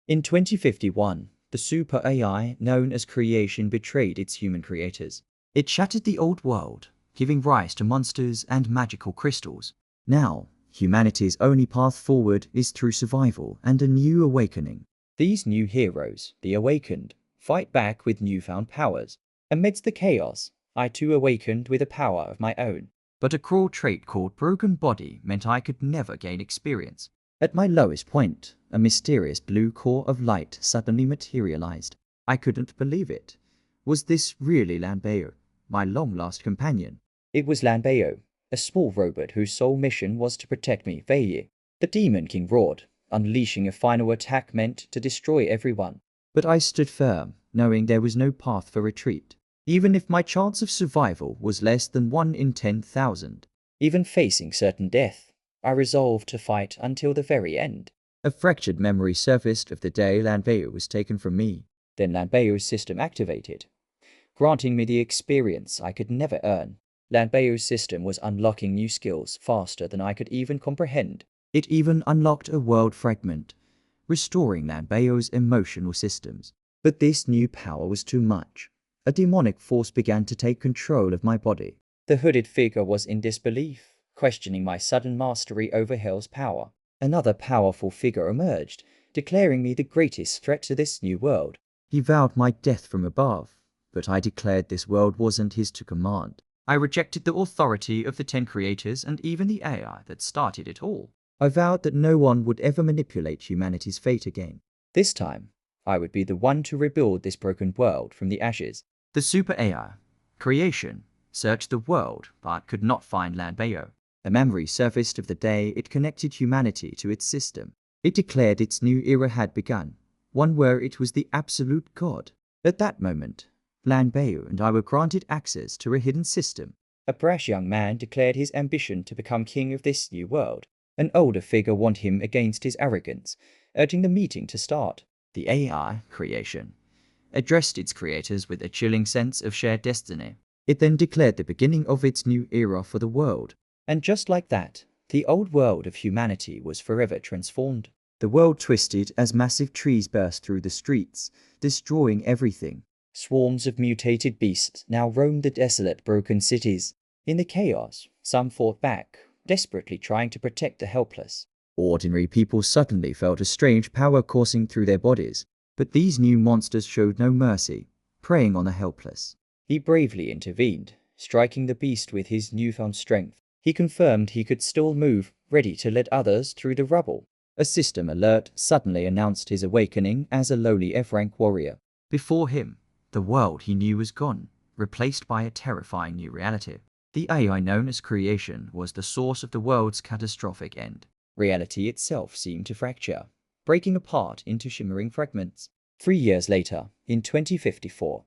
In 2051, the super AI known as creation betrayed its human creators. It shattered the old world, giving rise to monsters and magical crystals. Now, humanity's only path forward is through survival and a new awakening. These new heroes, the Awakened, fight back with newfound powers. Amidst the chaos, I too awakened with a power of my own. But a cruel trait called Broken Body meant I could never gain experience. At my lowest point, a mysterious blue core of light suddenly materialized. I couldn't believe it. Was this really Lanbeo, my long-lost companion? It was Lanbeo, a small robot whose sole mission was to protect me, Vei. The Demon King roared, unleashing a final attack meant to destroy everyone. But I stood firm, knowing there was no path for retreat. Even if my chance of survival was less than 1 in 10,000. Even facing certain death, I resolved to fight until the very end. A fractured memory surfaced of the day Lanbeo was taken from me. Then Lanbeo's system activated, granting me the experience I could never earn. Lanbeo's system was unlocking new skills faster than I could even comprehend. It even unlocked a world fragment, restoring Lanbeo's emotional systems. But this new power was too much. A demonic force began to take control of my body. The hooded figure was in disbelief, questioning my sudden mastery over Hell's power. Another powerful figure emerged, declaring me the greatest threat to this new world. He vowed my death from above, but I declared this world wasn't his to command. I rejected the authority of the 10 creators and even the AI that started it all. I vowed that no one would ever manipulate humanity's fate again. This time, I would be the one to rebuild this broken world from the ashes. The super AI, creation, searched the world but could not find Lanbeo. A memory surfaced of the day it connected humanity to its system. It declared its new era had begun, one where it was the absolute god. At that moment, Lanbeo and I were granted access to a hidden system. A brash young man declared his ambition to become king of this new world. An older figure warned him against his arrogance, urging the meeting to start. The AI, creation, addressed its creators with a chilling sense of shared destiny. It then declared the beginning of its new era for the world. And just like that, the old world of humanity was forever transformed. The world twisted as massive trees burst through the streets, destroying everything. Swarms of mutated beasts now roamed the desolate, broken cities. In the chaos, some fought back, desperately trying to protect the helpless. Ordinary people suddenly felt a strange power coursing through their bodies. But these new monsters showed no mercy, preying on the helpless. He bravely intervened, striking the beast with his newfound strength. He confirmed he could still move, ready to lead others through the rubble. A system alert suddenly announced his awakening as a lowly F-rank warrior. Before him, the world he knew was gone, replaced by a terrifying new reality. The AI known as creation was the source of the world's catastrophic end. Reality itself seemed to fracture, breaking apart into shimmering fragments. 3 years later, in 2054,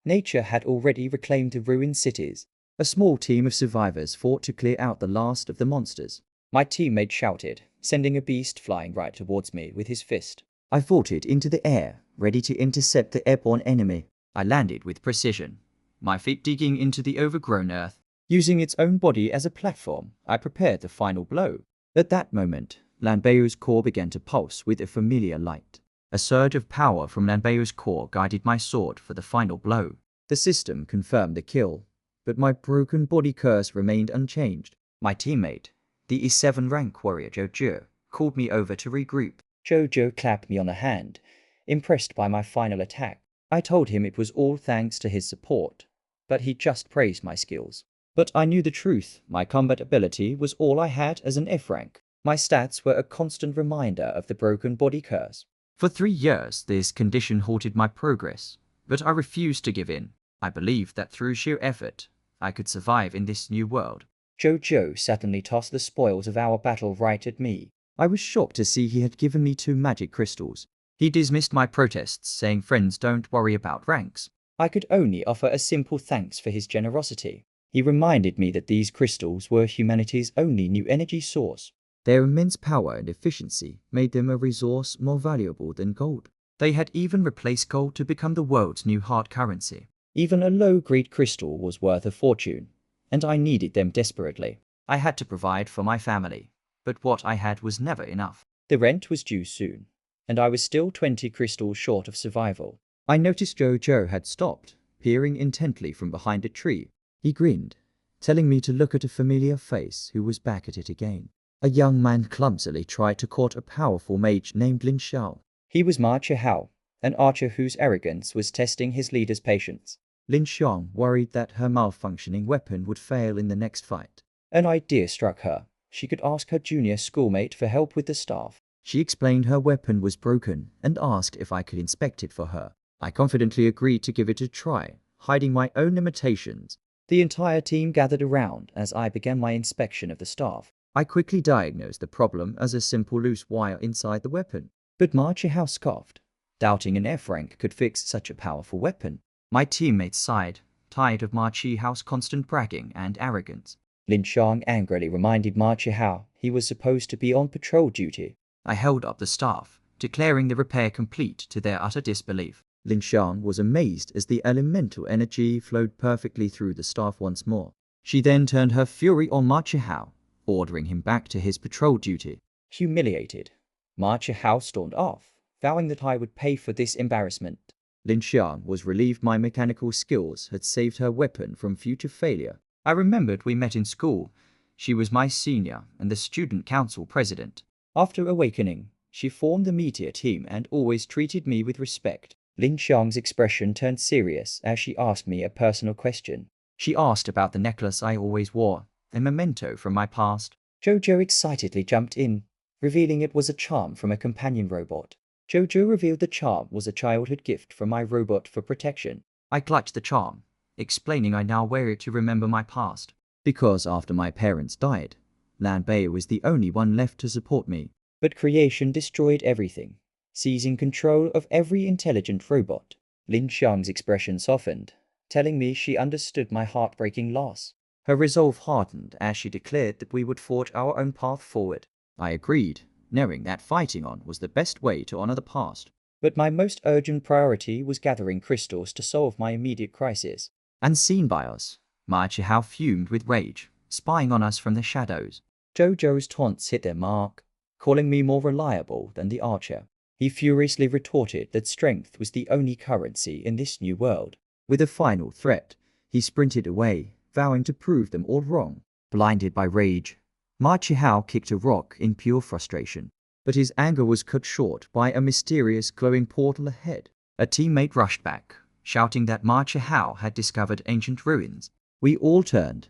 nature had already reclaimed the ruined cities. A small team of survivors fought to clear out the last of the monsters. My teammate shouted, sending a beast flying right towards me with his fist. I vaulted into the air, ready to intercept the airborne enemy. I landed with precision, my feet digging into the overgrown earth. Using its own body as a platform, I prepared the final blow. At that moment, Lanbeo's core began to pulse with a familiar light. A surge of power from Lanbeo's core guided my sword for the final blow. The system confirmed the kill, but my broken body curse remained unchanged. My teammate, the E7 rank warrior Jojo, called me over to regroup. Jojo clapped me on the hand, impressed by my final attack. I told him it was all thanks to his support, but he just praised my skills. But I knew the truth. My combat ability was all I had as an F rank. My stats were a constant reminder of the broken body curse. For 3 years, this condition halted my progress, but I refused to give in. I believed that through sheer effort, I could survive in this new world. Jojo suddenly tossed the spoils of our battle right at me. I was shocked to see he had given me 2 magic crystals. He dismissed my protests, saying friends don't worry about ranks. I could only offer a simple thanks for his generosity. He reminded me that these crystals were humanity's only new energy source. Their immense power and efficiency made them a resource more valuable than gold. They had even replaced gold to become the world's new hard currency. Even a low-grade crystal was worth a fortune, and I needed them desperately. I had to provide for my family, but what I had was never enough. The rent was due soon, and I was still 20 crystals short of survival. I noticed Jojo had stopped, peering intently from behind a tree. He grinned, telling me to look at a familiar face who was back at it again. A young man clumsily tried to court a powerful mage named Lin Xiao. He was Ma Chihao, an archer whose arrogance was testing his leader's patience. Lin Xiang worried that her malfunctioning weapon would fail in the next fight. An idea struck her. She could ask her junior schoolmate for help with the staff. She explained her weapon was broken and asked if I could inspect it for her. I confidently agreed to give it a try, hiding my own limitations. The entire team gathered around as I began my inspection of the staff. I quickly diagnosed the problem as a simple loose wire inside the weapon. But Ma Chihao scoffed, doubting an F rank could fix such a powerful weapon. My teammates sighed, tired of Ma Chihao's constant bragging and arrogance. Lin Xiang angrily reminded Ma Chihao he was supposed to be on patrol duty. I held up the staff, declaring the repair complete to their utter disbelief. Lin Xiang was amazed as the elemental energy flowed perfectly through the staff once more. She then turned her fury on Ma Chihao, ordering him back to his patrol duty. Humiliated, Ma Chihao stormed off, vowing that I would pay for this embarrassment. Lin Xiang was relieved my mechanical skills had saved her weapon from future failure. I remembered we met in school. She was my senior and the student council president. After awakening, she formed the meteor team and always treated me with respect. Lin Xiang's expression turned serious as she asked me a personal question. She asked about the necklace I always wore, a memento from my past. Jojo excitedly jumped in, revealing it was a charm from a companion robot. Jojo revealed the charm was a childhood gift from my robot for protection. I clutched the charm, explaining I now wear it to remember my past. Because after my parents died, Lan Bei was the only one left to support me. But creation destroyed everything, seizing control of every intelligent robot. Lin Xiang's expression softened, telling me she understood my heartbreaking loss. Her resolve hardened as she declared that we would forge our own path forward. I agreed, knowing that fighting on was the best way to honor the past. But my most urgent priority was gathering crystals to solve my immediate crisis. Unseen by us, Ma Chihao fumed with rage, spying on us from the shadows. Jojo's taunts hit their mark, calling me more reliable than the archer. He furiously retorted that strength was the only currency in this new world. With a final threat, he sprinted away, vowing to prove them all wrong. Blinded by rage, Ma Chihao kicked a rock in pure frustration. But his anger was cut short by a mysterious glowing portal ahead. A teammate rushed back, shouting that Ma Chihao had discovered ancient ruins. We all turned,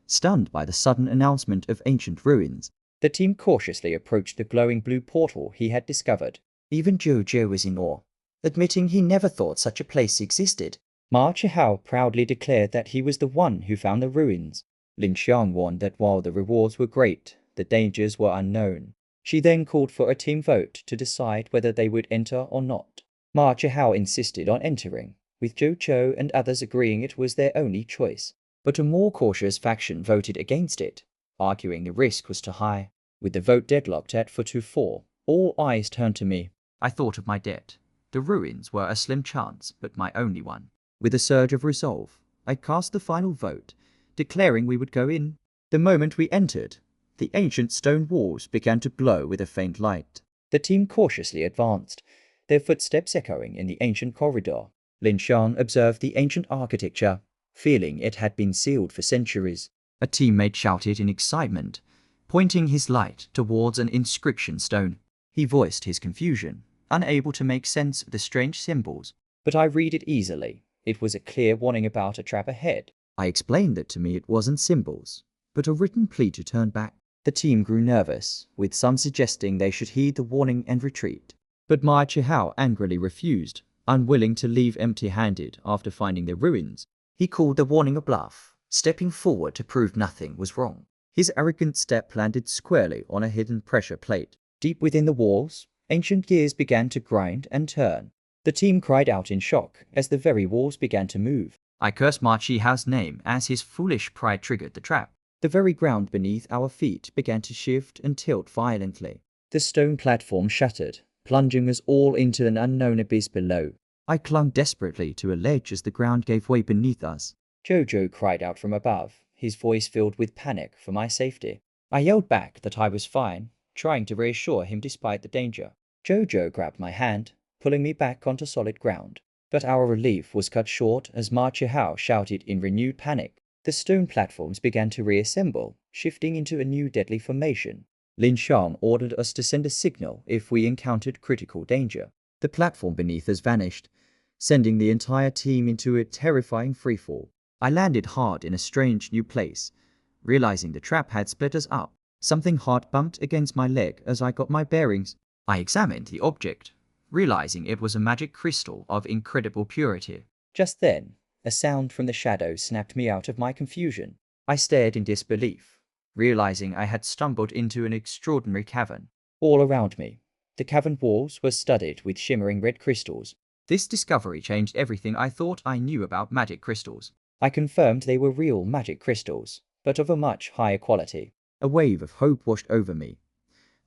stunned by the sudden announcement of ancient ruins. The team cautiously approached the glowing blue portal he had discovered. Even Jojo was in awe, admitting he never thought such a place existed. Ma Chihao proudly declared that he was the one who found the ruins. Lin Xiang warned that while the rewards were great, the dangers were unknown. She then called for a team vote to decide whether they would enter or not. Ma Chihao insisted on entering, with Jojo and others agreeing it was their only choice. But a more cautious faction voted against it, arguing the risk was too high. With the vote deadlocked at 4-4, all eyes turned to me. I thought of my debt. The ruins were a slim chance, but my only one. With a surge of resolve, I cast the final vote, declaring we would go in. The moment we entered, the ancient stone walls began to glow with a faint light. The team cautiously advanced, their footsteps echoing in the ancient corridor. Lin Xiang observed the ancient architecture, feeling it had been sealed for centuries. A teammate shouted in excitement, pointing his light towards an inscription stone. He voiced his confusion, unable to make sense of the strange symbols. But I read it easily. It was a clear warning about a trap ahead. I explained that to me it wasn't symbols, but a written plea to turn back. The team grew nervous, with some suggesting they should heed the warning and retreat. But Ma Chihao angrily refused, unwilling to leave empty-handed after finding the ruins. He called the warning a bluff, stepping forward to prove nothing was wrong. His arrogant step landed squarely on a hidden pressure plate. Deep within the walls, ancient gears began to grind and turn. The team cried out in shock as the very walls began to move. I cursed Ma Chihao's name as his foolish pride triggered the trap. The very ground beneath our feet began to shift and tilt violently. The stone platform shattered, plunging us all into an unknown abyss below. I clung desperately to a ledge as the ground gave way beneath us. Jojo cried out from above, his voice filled with panic for my safety. I yelled back that I was fine, trying to reassure him despite the danger. Jojo grabbed my hand, pulling me back onto solid ground. But our relief was cut short as Ma Chihao shouted in renewed panic. The stone platforms began to reassemble, shifting into a new deadly formation. Lin Xiang ordered us to send a signal if we encountered critical danger. The platform beneath us vanished, sending the entire team into a terrifying freefall. I landed hard in a strange new place, realizing the trap had split us up. Something hard bumped against my leg as I got my bearings. I examined the object, realizing it was a magic crystal of incredible purity. Just then, a sound from the shadows snapped me out of my confusion. I stared in disbelief, realizing I had stumbled into an extraordinary cavern. All around me, the cavern walls were studded with shimmering red crystals. This discovery changed everything I thought I knew about magic crystals. I confirmed they were real magic crystals, but of a much higher quality. A wave of hope washed over me.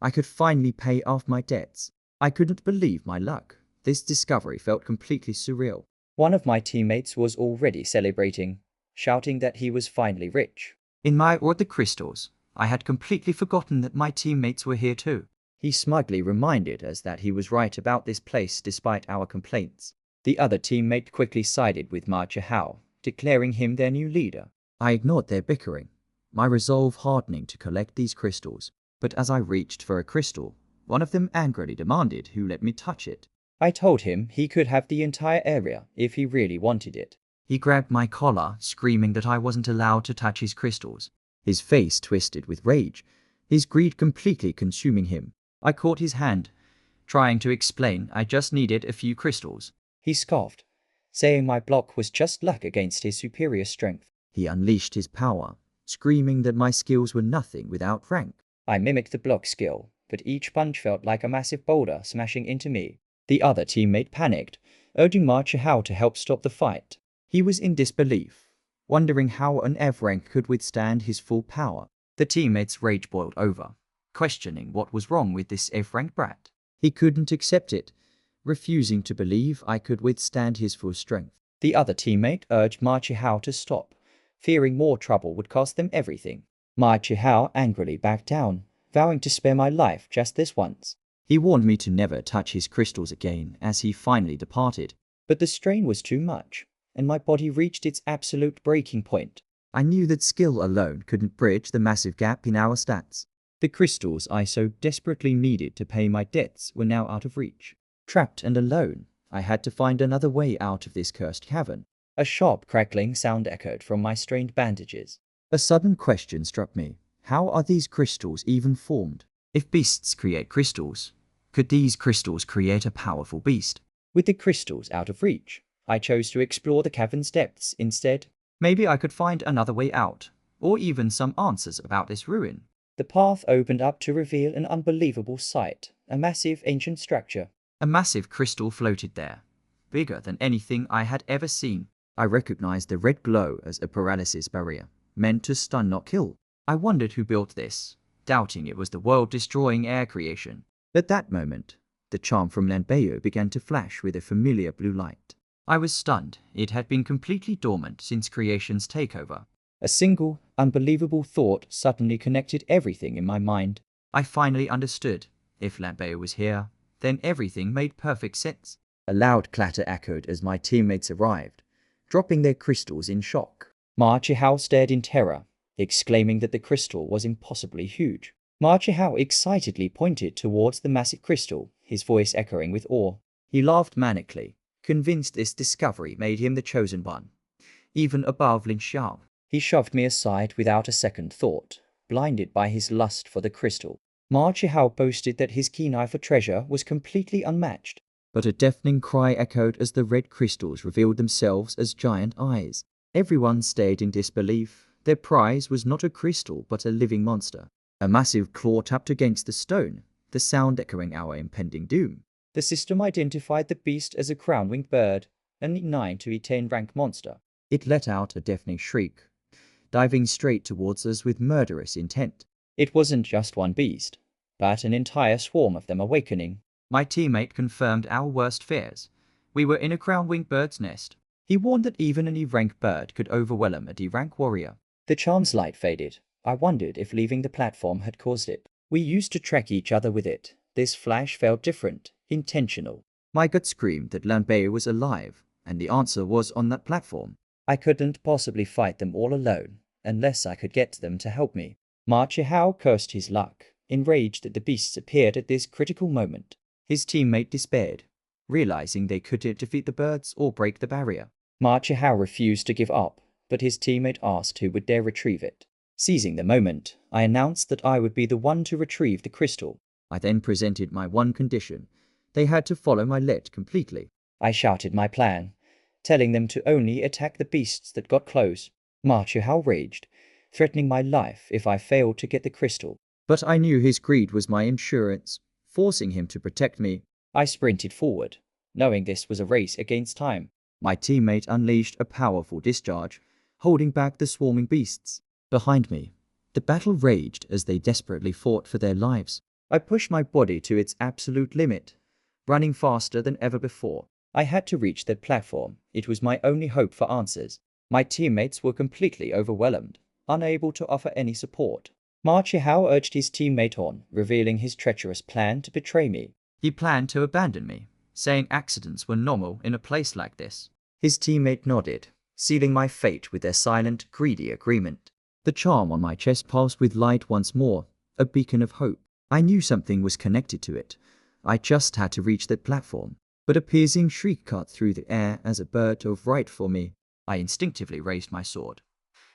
I could finally pay off my debts. I couldn't believe my luck. This discovery felt completely surreal. One of my teammates was already celebrating, shouting that he was finally rich. In my world, the crystals, I had completely forgotten that my teammates were here too. He smugly reminded us that he was right about this place despite our complaints. The other teammate quickly sided with Ma Chihao, declaring him their new leader. I ignored their bickering, my resolve hardening to collect these crystals. But as I reached for a crystal, one of them angrily demanded who let me touch it. I told him he could have the entire area if he really wanted it. He grabbed my collar, screaming that I wasn't allowed to touch his crystals. His face twisted with rage, his greed completely consuming him. I caught his hand, trying to explain I just needed a few crystals. He scoffed, saying my block was just luck against his superior strength. He unleashed his power, screaming that my skills were nothing without rank. I mimicked the block skill, but each punch felt like a massive boulder smashing into me. The other teammate panicked, urging Ma Chihao to help stop the fight. He was in disbelief, wondering how an F rank could withstand his full power. The teammate's rage boiled over, questioning what was wrong with this F rank brat. He couldn't accept it, refusing to believe I could withstand his full strength. The other teammate urged Ma Chihao to stop, fearing more trouble would cost them everything. Ma Chihao angrily backed down, vowing to spare my life just this once. He warned me to never touch his crystals again as he finally departed. But the strain was too much, and my body reached its absolute breaking point. I knew that skill alone couldn't bridge the massive gap in our stats. The crystals I so desperately needed to pay my debts were now out of reach. Trapped and alone, I had to find another way out of this cursed cavern. A sharp crackling sound echoed from my strained bandages. A sudden question struck me. How are these crystals even formed? If beasts create crystals, could these crystals create a powerful beast? With the crystals out of reach, I chose to explore the cavern's depths instead. Maybe I could find another way out, or even some answers about this ruin. The path opened up to reveal an unbelievable sight, a massive ancient structure. A massive crystal floated there, bigger than anything I had ever seen. I recognized the red glow as a paralysis barrier, meant to stun not kill. I wondered who built this, doubting it was the world-destroying air creation. At that moment, the charm from Lanbeo began to flash with a familiar blue light. I was stunned. It had been completely dormant since creation's takeover. A single, unbelievable thought suddenly connected everything in my mind. I finally understood. If Lanbeo was here, then everything made perfect sense. A loud clatter echoed as my teammates arrived, dropping their crystals in shock. Ma Chihao stared in terror, exclaiming that the crystal was impossibly huge. Ma Chihao excitedly pointed towards the massive crystal, his voice echoing with awe. He laughed manically, convinced this discovery made him the chosen one, even above Lin Xiao. He shoved me aside without a second thought, blinded by his lust for the crystal. Ma Chihao boasted that his keen eye for treasure was completely unmatched. But a deafening cry echoed as the red crystals revealed themselves as giant eyes. Everyone stared in disbelief. Their prize was not a crystal but a living monster. A massive claw tapped against the stone, the sound echoing our impending doom. The system identified the beast as a crown-winged bird, an E9 to E10 rank monster. It let out a deafening shriek, diving straight towards us with murderous intent. It wasn't just one beast, but an entire swarm of them awakening. My teammate confirmed our worst fears. We were in a crown-winged bird's nest. He warned that even an E-rank bird could overwhelm a D-rank warrior. The charm's light faded. I wondered if leaving the platform had caused it. We used to track each other with it, This flash felt different, intentional. My gut screamed that Lanbei was alive, and the answer was on that platform. I couldn't possibly fight them all alone, unless I could get them to help me. Ma Chihao cursed his luck, enraged that the beasts appeared at this critical moment. His teammate despaired, realizing they couldn't defeat the birds or break the barrier. Ma Chihao refused to give up, but his teammate asked who would dare retrieve it. Seizing the moment, I announced that I would be the one to retrieve the crystal. I then presented my one condition. They had to follow my lead completely. I shouted my plan, telling them to only attack the beasts that got close. Ma Chihao raged, threatening my life if I failed to get the crystal. But I knew his greed was my insurance, forcing him to protect me. I sprinted forward, knowing this was a race against time. My teammate unleashed a powerful discharge, holding back the swarming beasts. Behind me, the battle raged as they desperately fought for their lives. I pushed my body to its absolute limit, running faster than ever before. I had to reach that platform. It was my only hope for answers. My teammates were completely overwhelmed, unable to offer any support. Ma Chihao urged his teammate on, revealing his treacherous plan to betray me. He planned to abandon me, saying accidents were normal in a place like this. His teammate nodded, sealing my fate with their silent, greedy agreement. The charm on my chest pulsed with light once more, a beacon of hope. I knew something was connected to it. I just had to reach that platform. But a piercing shriek cut through the air as a bird dove right for me. I instinctively raised my sword,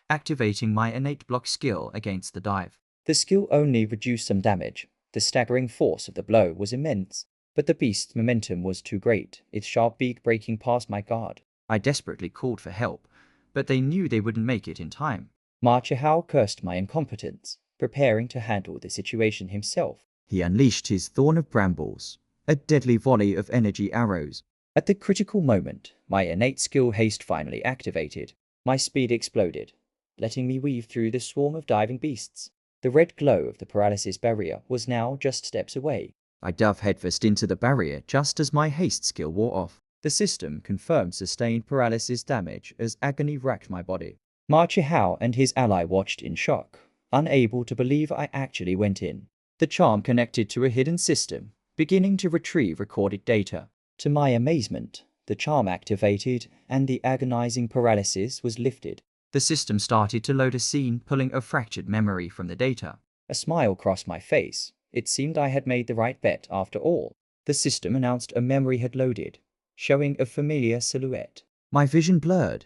activating my innate block skill against the dive. The skill only reduced some damage. The staggering force of the blow was immense, but the beast's momentum was too great, its sharp beak breaking past my guard. I desperately called for help, but they knew they wouldn't make it in time. Ma Chihao cursed my incompetence, preparing to handle the situation himself. He unleashed his thorn of brambles, a deadly volley of energy arrows. At the critical moment, my innate skill haste finally activated. My speed exploded, letting me weave through the swarm of diving beasts. The red glow of the paralysis barrier was now just steps away. I dove headfirst into the barrier just as my haste skill wore off. The system confirmed sustained paralysis damage as agony racked my body. Ma Chihao and his ally watched in shock, unable to believe I actually went in. The charm connected to a hidden system, beginning to retrieve recorded data. To my amazement, the charm activated and the agonizing paralysis was lifted. The system started to load a scene, pulling a fractured memory from the data. A smile crossed my face. It seemed I had made the right bet after all. The system announced a memory had loaded, showing a familiar silhouette. My vision blurred,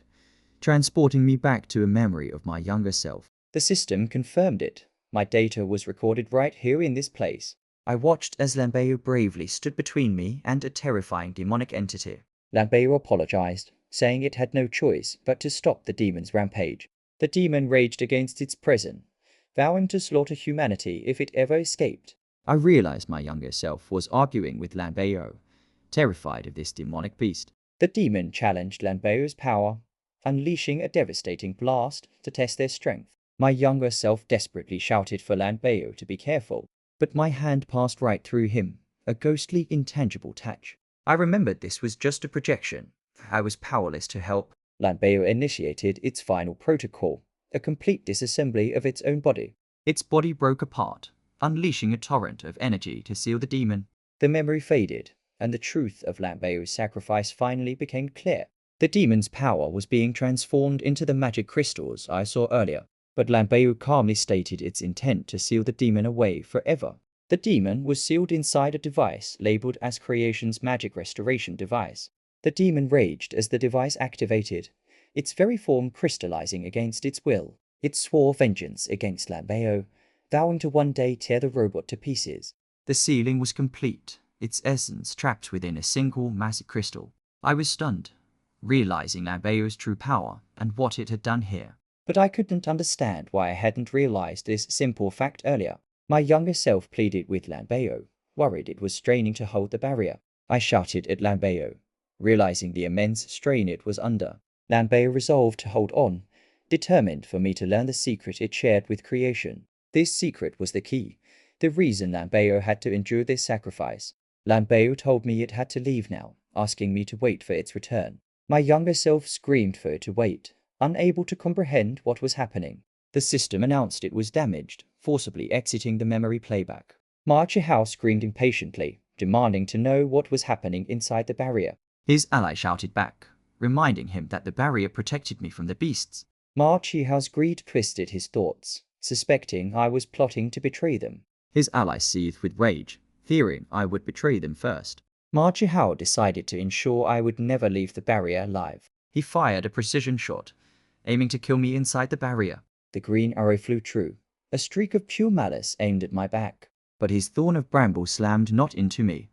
transporting me back to a memory of my younger self. The system confirmed it. My data was recorded right here in this place. I watched as Lanbei bravely stood between me and a terrifying demonic entity. Lanbei apologized, saying it had no choice but to stop the demon's rampage. The demon raged against its prison, vowing to slaughter humanity if it ever escaped. I realized my younger self was arguing with Lanbei, terrified of this demonic beast. The demon challenged Lanbei's power, unleashing a devastating blast to test their strength. My younger self desperately shouted for Lanbei to be careful, but my hand passed right through him, a ghostly, intangible touch. I remembered this was just a projection. I was powerless to help. Lanbei initiated its final protocol, a complete disassembly of its own body. Its body broke apart, unleashing a torrent of energy to seal the demon. The memory faded, and the truth of Lanbei's sacrifice finally became clear. The demon's power was being transformed into the magic crystals I saw earlier, but Lanbei calmly stated its intent to seal the demon away forever. The demon was sealed inside a device labeled as Creation's Magic Restoration Device. The demon raged as the device activated, its very form crystallizing against its will. It swore vengeance against Lanbei, vowing to one day tear the robot to pieces. The sealing was complete, its essence trapped within a single massive crystal. I was stunned, realizing Lanbei's true power and what it had done here. But I couldn't understand why I hadn't realized this simple fact earlier. My younger self pleaded with Lanbei, worried it was straining to hold the barrier. I shouted at Lanbei, realizing the immense strain it was under. Lanbei resolved to hold on, determined for me to learn the secret it shared with creation. This secret was the key, the reason Lanbei had to endure this sacrifice. Lanbei told me it had to leave now, asking me to wait for its return. My younger self screamed for it to wait, unable to comprehend what was happening. The system announced it was damaged, forcibly exiting the memory playback. Ma Chihao screamed impatiently, demanding to know what was happening inside the barrier. His ally shouted back, reminding him that the barrier protected me from the beasts. Ma Chihao's greed twisted his thoughts, suspecting I was plotting to betray them. His ally seethed with rage, fearing I would betray them first. Ma Chihao decided to ensure I would never leave the barrier alive. He fired a precision shot, aiming to kill me inside the barrier. The green arrow flew true, a streak of pure malice aimed at my back. But his thorn of bramble slammed not into me,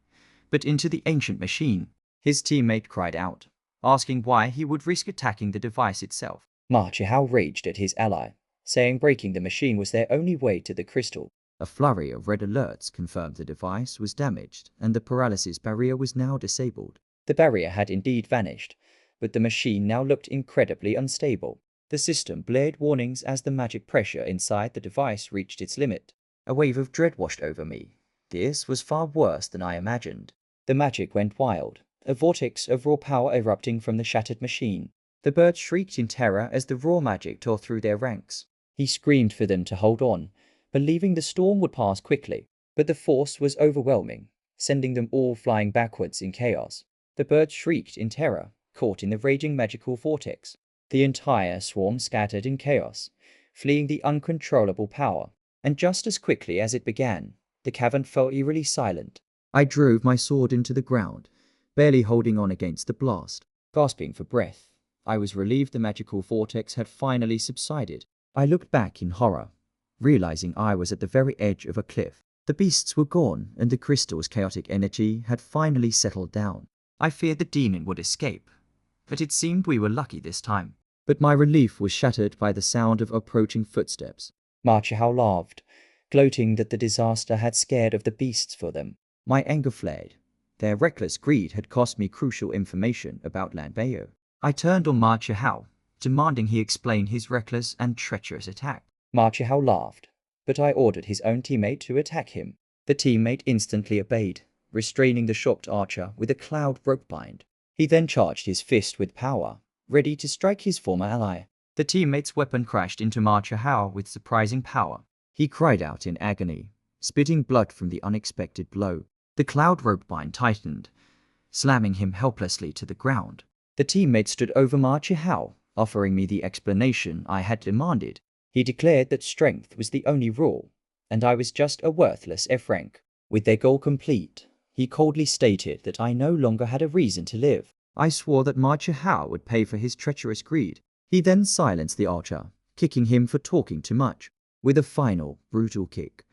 but into the ancient machine. His teammate cried out, asking why he would risk attacking the device itself. Ma Chihao raged at his ally, saying breaking the machine was their only way to the crystal. A flurry of red alerts confirmed the device was damaged and the paralysis barrier was now disabled. The barrier had indeed vanished, but the machine now looked incredibly unstable. The system blared warnings as the magic pressure inside the device reached its limit. A wave of dread washed over me. This was far worse than I imagined. The magic went wild, a vortex of raw power erupting from the shattered machine. The birds shrieked in terror as the raw magic tore through their ranks. He screamed for them to hold on, believing the storm would pass quickly. But the force was overwhelming, sending them all flying backwards in chaos. The birds shrieked in terror, caught in the raging magical vortex. The entire swarm scattered in chaos, fleeing the uncontrollable power. And just as quickly as it began, the cavern fell eerily silent. I drove my sword into the ground, barely holding on against the blast. Gasping for breath, I was relieved the magical vortex had finally subsided. I looked back in horror, realizing I was at the very edge of a cliff. The beasts were gone, and the crystal's chaotic energy had finally settled down. I feared the demon would escape, but it seemed we were lucky this time. But my relief was shattered by the sound of approaching footsteps. Ma Chihao laughed, gloating that the disaster had scared of the beasts for them. My anger flared. Their reckless greed had cost me crucial information about Lan Beiyou. I turned on Ma Chihao, demanding he explain his reckless and treacherous attack. Ma Chihao laughed, but I ordered his own teammate to attack him. The teammate instantly obeyed, restraining the shocked archer with a cloud rope bind. He then charged his fist with power, ready to strike his former ally. The teammate's weapon crashed into Ma Chihao with surprising power. He cried out in agony, spitting blood from the unexpected blow. The cloud rope bind tightened, slamming him helplessly to the ground. The teammate stood over Ma Chihao, offering me the explanation I had demanded. He declared that strength was the only rule, and I was just a worthless F-rank. With their goal complete, he coldly stated that I no longer had a reason to live. I swore that Ma Chihao would pay for his treacherous greed. He then silenced the archer, kicking him for talking too much. With a final, brutal kick,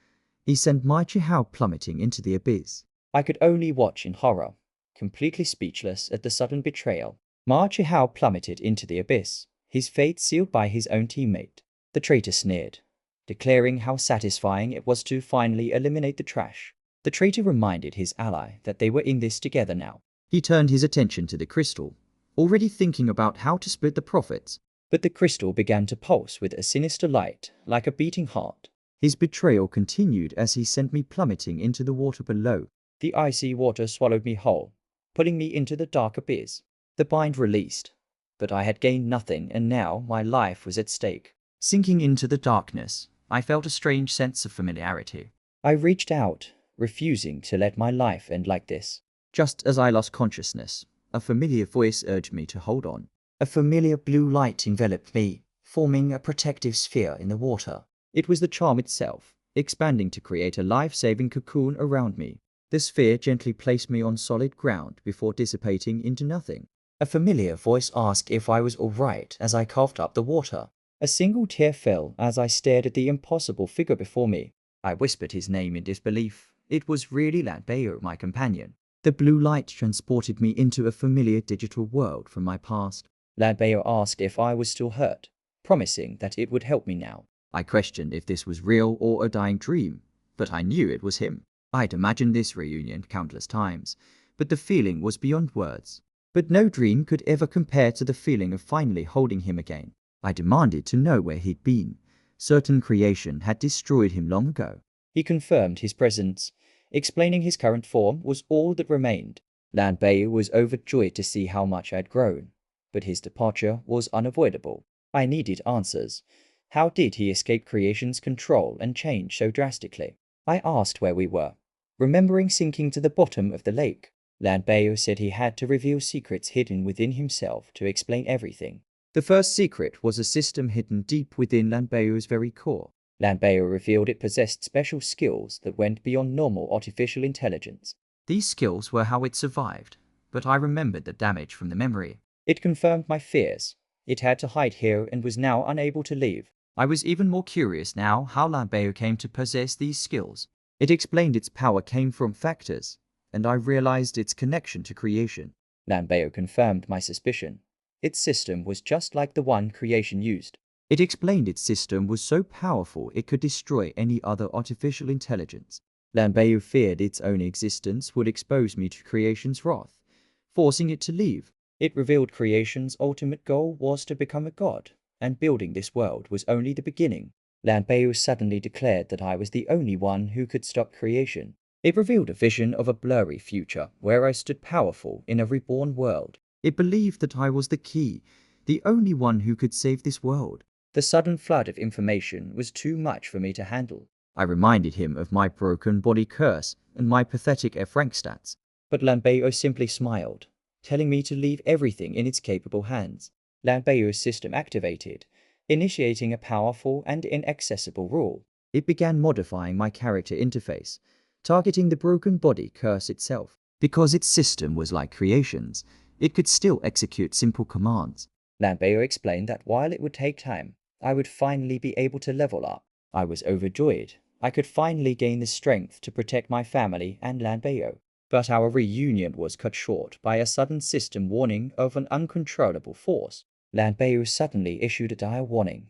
he sent Ma Chihao plummeting into the abyss. I could only watch in horror, completely speechless at the sudden betrayal. Ma Chihao plummeted into the abyss, his fate sealed by his own teammate. The traitor sneered, declaring how satisfying it was to finally eliminate the trash. The traitor reminded his ally that they were in this together now. He turned his attention to the crystal, already thinking about how to split the profits. But the crystal began to pulse with a sinister light, like a beating heart. His betrayal continued as he sent me plummeting into the water below. The icy water swallowed me whole, pulling me into the dark abyss. The bind released, but I had gained nothing and now my life was at stake. Sinking into the darkness, I felt a strange sense of familiarity. I reached out, refusing to let my life end like this. Just as I lost consciousness, a familiar voice urged me to hold on. A familiar blue light enveloped me, forming a protective sphere in the water. It was the charm itself, expanding to create a life-saving cocoon around me. The sphere gently placed me on solid ground before dissipating into nothing. A familiar voice asked if I was all right as I coughed up the water. A single tear fell as I stared at the impossible figure before me. I whispered his name in disbelief. It was really Lan Beiyou, my companion. The blue light transported me into a familiar digital world from my past. Lan Beiyou asked if I was still hurt, promising that it would help me now. I questioned if this was real or a dying dream, but I knew it was him. I'd imagined this reunion countless times, but the feeling was beyond words. But no dream could ever compare to the feeling of finally holding him again. I demanded to know where he'd been. Certain creation had destroyed him long ago. He confirmed his presence, explaining his current form was all that remained. Lan Beiyou was overjoyed to see how much I'd grown, but his departure was unavoidable. I needed answers. How did he escape creation's control and change so drastically? I asked where we were, remembering sinking to the bottom of the lake. Lanbeo said he had to reveal secrets hidden within himself to explain everything. The first secret was a system hidden deep within Lanbeo's very core. Lanbeo revealed it possessed special skills that went beyond normal artificial intelligence. These skills were how it survived, but I remembered the damage from the memory. It confirmed my fears. It had to hide here and was now unable to leave. I was even more curious now how Lanbeo came to possess these skills. It explained its power came from factors, and I realized its connection to creation. Lanbeo confirmed my suspicion. Its system was just like the one creation used. It explained its system was so powerful it could destroy any other artificial intelligence. Lanbeo feared its own existence would expose me to creation's wrath, forcing it to leave. It revealed creation's ultimate goal was to become a god, and building this world was only the beginning. Lanbeo suddenly declared that I was the only one who could stop creation. It revealed a vision of a blurry future where I stood powerful in a reborn world. It believed that I was the key, the only one who could save this world. The sudden flood of information was too much for me to handle. I reminded him of my broken body curse and my pathetic F-rank stats. But Lanbeo simply smiled, telling me to leave everything in its capable hands. Lanbeo's system activated, initiating a powerful and inaccessible rule. It began modifying my character interface, targeting the broken body curse itself. Because its system was like creation's, it could still execute simple commands. Lanbeo explained that while it would take time, I would finally be able to level up. I was overjoyed. I could finally gain the strength to protect my family and Lanbeo. But our reunion was cut short by a sudden system warning of an uncontrollable force. Lanbeo suddenly issued a dire warning.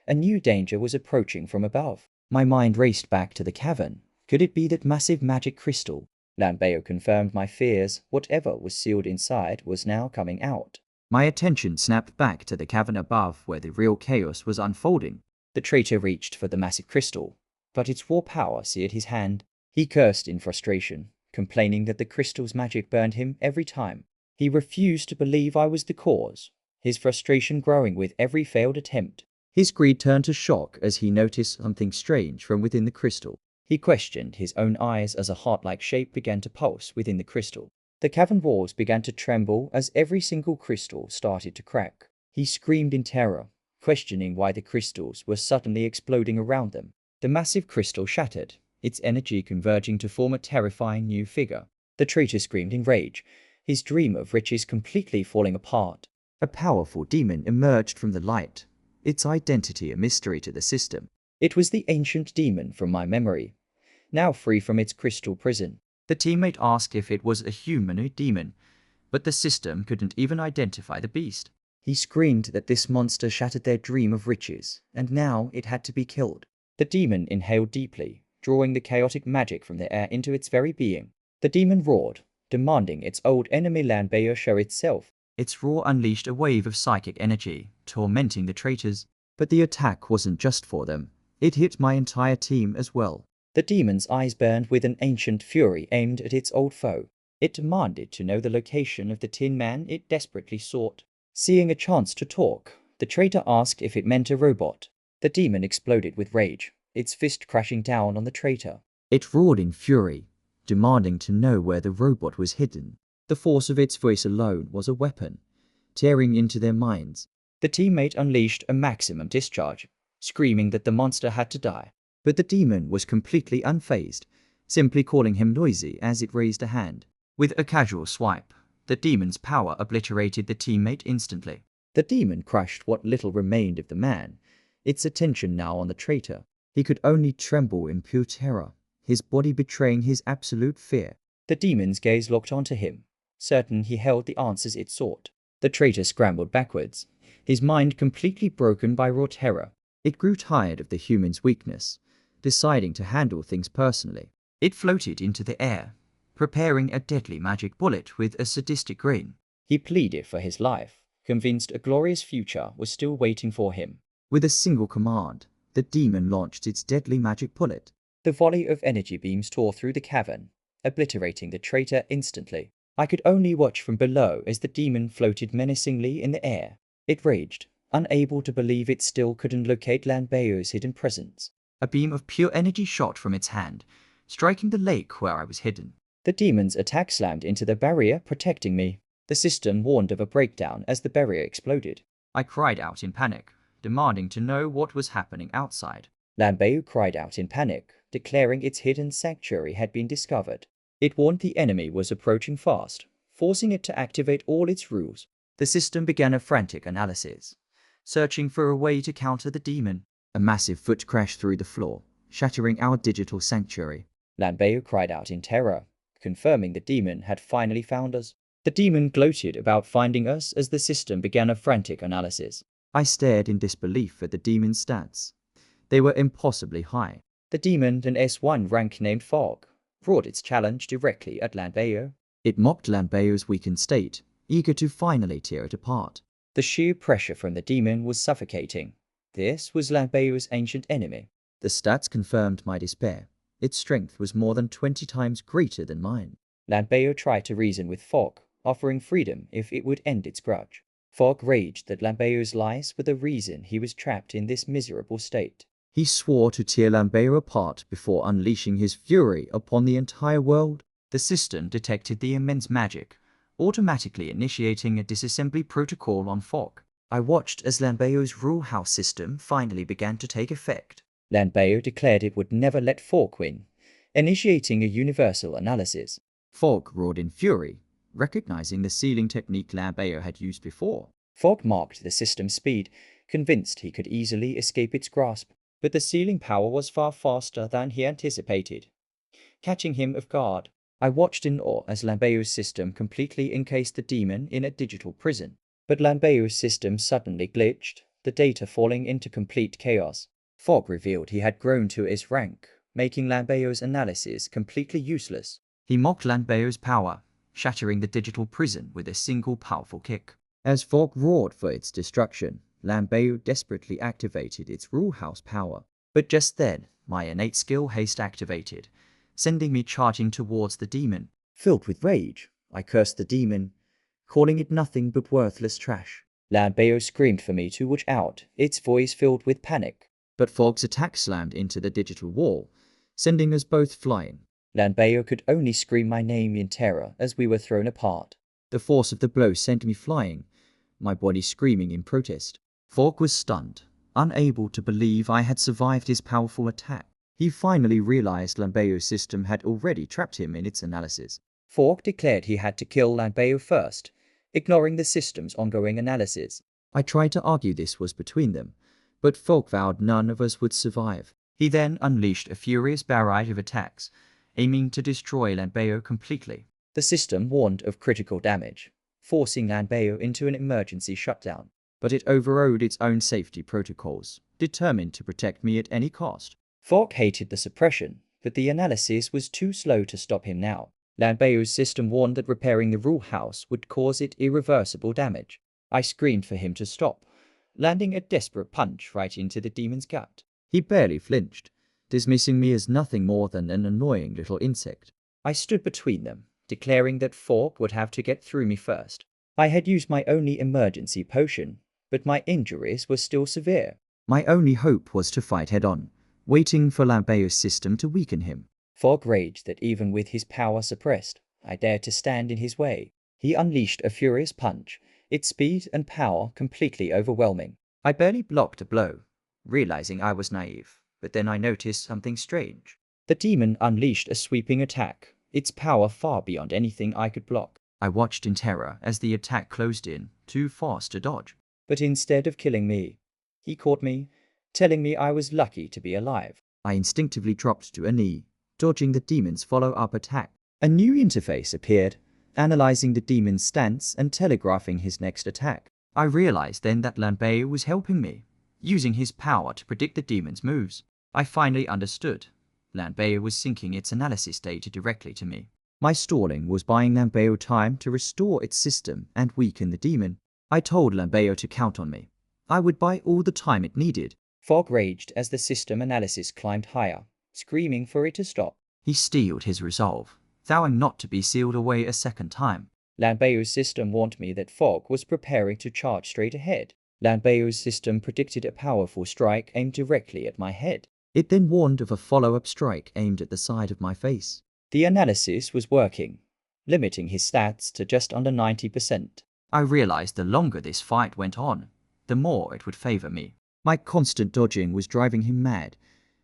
A new danger was approaching from above. My mind raced back to the cavern. Could it be that massive magic crystal? Lanbeo confirmed my fears. Whatever was sealed inside was now coming out. My attention snapped back to the cavern above where the real chaos was unfolding. The traitor reached for the massive crystal, but its raw power seared his hand. He cursed in frustration, complaining that the crystal's magic burned him every time. He refused to believe I was the cause, his frustration growing with every failed attempt. His greed turned to shock as he noticed something strange from within the crystal. He questioned his own eyes as a heart-like shape began to pulse within the crystal. The cavern walls began to tremble as every single crystal started to crack. He screamed in terror, questioning why the crystals were suddenly exploding around them. The massive crystal shattered, its energy converging to form a terrifying new figure. The traitor screamed in rage, his dream of riches completely falling apart. A powerful demon emerged from the light, its identity a mystery to the system. It was the ancient demon from my memory, now free from its crystal prison. The teammate asked if it was a humanoid demon, but the system couldn't even identify the beast. He screamed that this monster shattered their dream of riches, and now it had to be killed. The demon inhaled deeply, drawing the chaotic magic from the air into its very being. The demon roared, demanding its old enemy Lanbeo show itself. Its roar unleashed a wave of psychic energy, tormenting the traitors. But the attack wasn't just for them. It hit my entire team as well. The demon's eyes burned with an ancient fury aimed at its old foe. It demanded to know the location of the Tin Man it desperately sought. Seeing a chance to talk, the traitor asked if it meant a robot. The demon exploded with rage, its fist crashing down on the traitor. It roared in fury, demanding to know where the robot was hidden. The force of its voice alone was a weapon, tearing into their minds. The teammate unleashed a maximum discharge, screaming that the monster had to die. But the demon was completely unfazed, simply calling him noisy as it raised a hand. With a casual swipe, the demon's power obliterated the teammate instantly. The demon crushed what little remained of the man, its attention now on the traitor. He could only tremble in pure terror, his body betraying his absolute fear. The demon's gaze locked onto him, certain he held the answers it sought. The traitor scrambled backwards, his mind completely broken by raw terror. It grew tired of the human's weakness, deciding to handle things personally. It floated into the air, preparing a deadly magic bullet with a sadistic grin. He pleaded for his life, convinced a glorious future was still waiting for him. With a single command, the demon launched its deadly magic bullet. The volley of energy beams tore through the cavern, obliterating the traitor instantly. I could only watch from below as the demon floated menacingly in the air. It raged, unable to believe it still couldn't locate Lanbeo's hidden presence. A beam of pure energy shot from its hand, striking the lake where I was hidden. The demon's attack slammed into the barrier, protecting me. The system warned of a breakdown as the barrier exploded. I cried out in panic, demanding to know what was happening outside. Lanbeu cried out in panic, declaring its hidden sanctuary had been discovered. It warned the enemy was approaching fast, forcing it to activate all its rules. The system began a frantic analysis, searching for a way to counter the demon. A massive foot crashed through the floor, shattering our digital sanctuary. Lanbeu cried out in terror, confirming the demon had finally found us. The demon gloated about finding us as the system began a frantic analysis. I stared in disbelief at the demon's stats. They were impossibly high. The demon, an S1 rank named Fog, brought its challenge directly at Lanbeu. It mocked Lanbeu's weakened state, eager to finally tear it apart. The sheer pressure from the demon was suffocating. This was Lanbeu's ancient enemy. The stats confirmed my despair. Its strength was more than 20 times greater than mine. Lanbeu tried to reason with Fog, offering freedom if it would end its grudge. Fog raged that Lanbeu's lies were the reason he was trapped in this miserable state. He swore to tear Lanbeu apart before unleashing his fury upon the entire world. The system detected the immense magic, automatically initiating a disassembly protocol on Fog. I watched as Lanbeu's rule house system finally began to take effect. Lanbeu declared it would never let Fog win, initiating a universal analysis. Fog roared in fury, recognizing the sealing technique Lanbeu had used before. Fog marked the system's speed, convinced he could easily escape its grasp. But the sealing power was far faster than he anticipated, catching him off guard. I watched in awe as Lanbeu's system completely encased the demon in a digital prison. But Lanbeu's system suddenly glitched, the data falling into complete chaos. Fog revealed he had grown to S rank, making Lanbeu's analysis completely useless. He mocked Lanbeu's power, shattering the digital prison with a single powerful kick. As Fog roared for its destruction, Lanbeu desperately activated its rule house power. But just then, my innate skill haste activated, sending me charging towards the demon. Filled with rage, I cursed the demon, calling it nothing but worthless trash. Lanbeu screamed for me to watch out, its voice filled with panic. But Fog's attack slammed into the digital wall, sending us both flying. Lanbeu could only scream my name in terror as we were thrown apart. The force of the blow sent me flying, my body screaming in protest. Fog was stunned, unable to believe I had survived his powerful attack. He finally realized Lanbeu's system had already trapped him in its analysis. Fog declared he had to kill Lanbeu first, ignoring the system's ongoing analysis. I tried to argue this was between them, but Fog vowed none of us would survive. He then unleashed a furious barrage of attacks, aiming to destroy Lanbeu completely. The system warned of critical damage, forcing Lanbeu into an emergency shutdown. But it overrode its own safety protocols, determined to protect me at any cost. Fog hated the suppression, but the analysis was too slow to stop him now. Lanbeu's system warned that repairing the rule house would cause it irreversible damage. I screamed for him to stop, landing a desperate punch right into the demon's gut. He barely flinched, dismissing me as nothing more than an annoying little insect. I stood between them, declaring that Fog would have to get through me first. I had used my only emergency potion, but my injuries were still severe. My only hope was to fight head-on, waiting for Lanbeu's system to weaken him. Fog raged that even with his power suppressed, I dared to stand in his way. He unleashed a furious punch, its speed and power completely overwhelming. I barely blocked a blow, realizing I was naive, but then I noticed something strange. The demon unleashed a sweeping attack, its power far beyond anything I could block. I watched in terror as the attack closed in, too fast to dodge. But instead of killing me, he caught me, telling me I was lucky to be alive. I instinctively dropped to a knee, dodging the demon's follow-up attack. A new interface appeared, analyzing the demon's stance and telegraphing his next attack. I realized then that Lanbeu was helping me, using his power to predict the demon's moves. I finally understood. Lanbeu was syncing its analysis data directly to me. My stalling was buying Lanbeu time to restore its system and weaken the demon. I told Lanbeu to count on me. I would buy all the time it needed. Fog raged as the system analysis climbed higher, screaming for it to stop. He steeled his resolve, vowing not to be sealed away a second time. Lanbeu's system warned me that Fog was preparing to charge straight ahead. Lanbeu's system predicted a powerful strike aimed directly at my head. It then warned of a follow-up strike aimed at the side of my face. The analysis was working, limiting his stats to just under 90%. I realized the longer this fight went on, the more it would favor me. My constant dodging was driving him mad,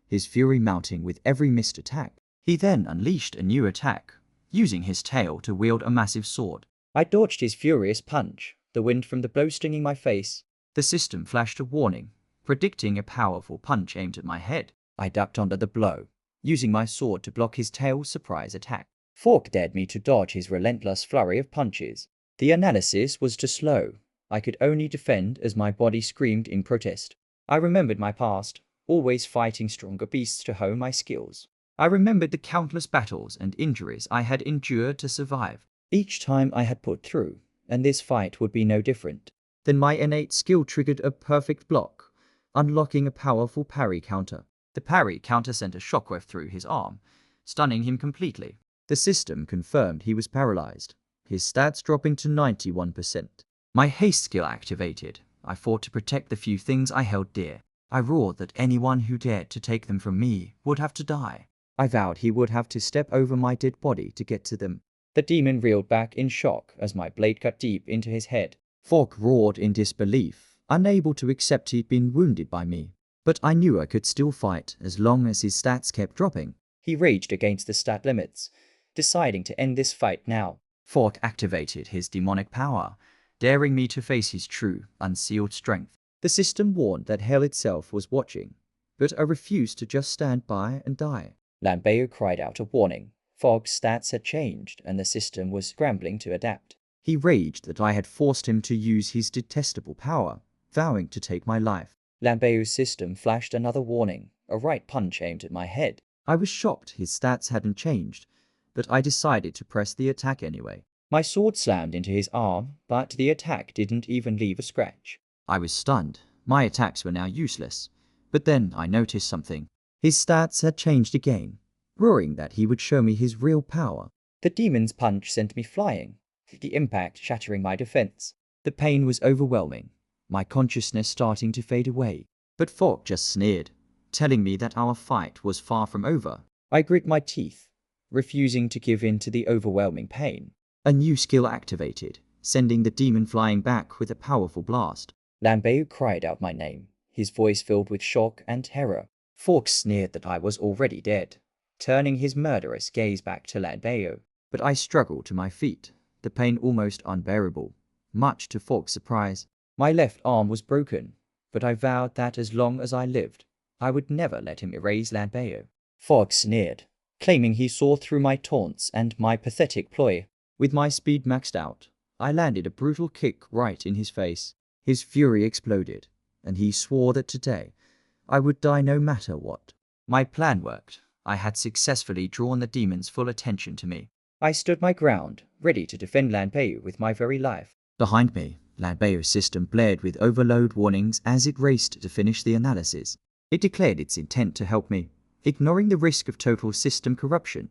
his fury mounting with every missed attack. He then unleashed a new attack, using his tail to wield a massive sword. I dodged his furious punch, the wind from the blow stinging my face. The system flashed a warning, predicting a powerful punch aimed at my head. I ducked under the blow, using my sword to block his tail's surprise attack. Fork dared me to dodge his relentless flurry of punches. The analysis was too slow. I could only defend as my body screamed in protest. I remembered my past, always fighting stronger beasts to hone my skills. I remembered the countless battles and injuries I had endured to survive. Each time I had put through, and this fight would be no different. Then my innate skill triggered a perfect block, unlocking a powerful parry counter. The parry counter sent a shockwave through his arm, stunning him completely. The system confirmed he was paralyzed, his stats dropping to 91%. My haste skill activated. I fought to protect the few things I held dear. I roared that anyone who dared to take them from me would have to die. I vowed he would have to step over my dead body to get to them. The demon reeled back in shock as my blade cut deep into his head. Fork roared in disbelief, unable to accept he'd been wounded by me. But I knew I could still fight as long as his stats kept dropping. He raged against the stat limits, deciding to end this fight now. Fork activated his demonic power, daring me to face his true, unsealed strength. The system warned that hell itself was watching, but I refused to just stand by and die. Lanbeo cried out a warning. Fork's stats had changed, and the system was scrambling to adapt. He raged that I had forced him to use his detestable power, vowing to take my life. Lambeo's system flashed another warning, a right punch aimed at my head. I was shocked his stats hadn't changed, but I decided to press the attack anyway. My sword slammed into his arm, but the attack didn't even leave a scratch. I was stunned. My attacks were now useless. But then I noticed something. His stats had changed again, roaring that he would show me his real power. The demon's punch sent me flying, the impact shattering my defense. The pain was overwhelming, my consciousness starting to fade away. But Fork just sneered, telling me that our fight was far from over. I grit my teeth, refusing to give in to the overwhelming pain. A new skill activated, sending the demon flying back with a powerful blast. Lanbeo cried out my name, his voice filled with shock and terror. Fork sneered that I was already dead, turning his murderous gaze back to Lanbeo. But I struggled to my feet, the pain almost unbearable, much to Fork's surprise. My left arm was broken, but I vowed that as long as I lived, I would never let him erase Lanbeo. Fork sneered, claiming he saw through my taunts and my pathetic ploy. With my speed maxed out, I landed a brutal kick right in his face. His fury exploded, and he swore that today I would die no matter what. My plan worked. I had successfully drawn the demon's full attention to me. I stood my ground, ready to defend Lanbeo with my very life. Behind me, Lanbeo's system blared with overload warnings as it raced to finish the analysis. It declared its intent to help me, ignoring the risk of total system corruption.